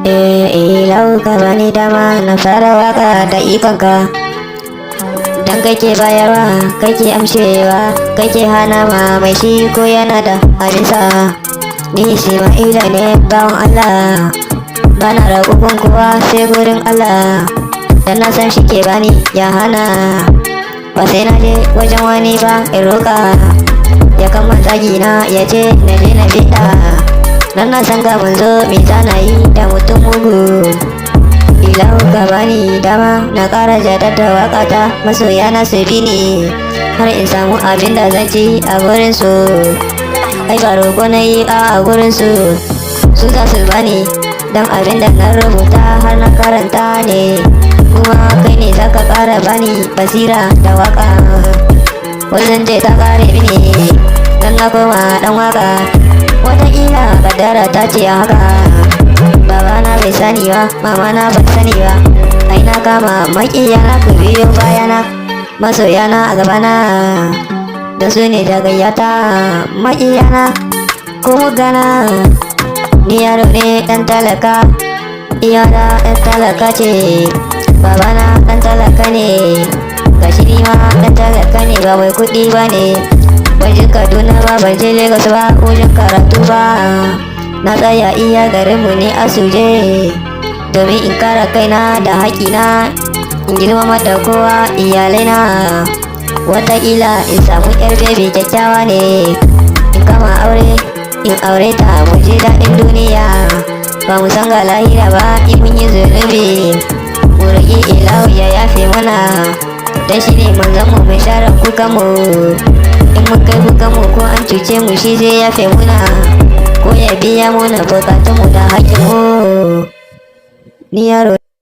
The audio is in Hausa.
Ilahu ka bani dama na fara waka da ikonka. Dan kake bayarwa, kake amshewa, kake hana ma mai shi ko yana da abinsa. Ni Isma'ila ne bawan Allah, bana raƙuƙun kowa sai gurin Allah. Dan na san shi ke bani ya hana, ba sai na je wajen wani ba in roƙa. Ya kama tsagi na ya ce na je na fiɗa. Dan na san ga manzo me zana yi da mutum mugu. Ilahu ka bani dama na ƙara jaddada waƙata, masoya na su bi ni har in samu abin da zan ci a gurin su. Ai ba roƙo na yi a gurin su, su za su bani dan abin da na rubuta har na karanta ne. Kuma kai ne zaka ƙara bani basira da waƙa. Wajen je ta ƙare mini dan na koma dan waƙa. Wataƙila kaddara ta ce haka, babana bai sani ba, mamana ban sani ba. Ai na kama maƙiyana ku biyo bayana, masoyana a gabana da su ne da gayyata. Maƙiyana ko mugana, ni yaro ne ɗan talaka, iyana ɗan talaka ce, babana ɗan talaka ne, gashi ni ma ɗan talaka ne, ba mai kuɗi ba ne. Ban je Kaduna ba, ban je Lagos ba wajen karatu ba. Na tsaya iya garinmu ne a Suje, domin in kara kaina da haƙina, in girmama da kowa iyalaina. Wataƙila in samu ƴar bebi kyakkyawa ne, in kama aure in aure ta mu ji daɗin duniya. Ba mu san ga lahira ba in mun yi zunubi, mu roƙi Ilahu ya yafe mana, dan shi ne manzanmu mai share kukanmu. In mun kai kukanmu ko an cuce mu shi zai yafe muna, ko ya biya muna bukatunmu da haƙƙinmu. Ni yaro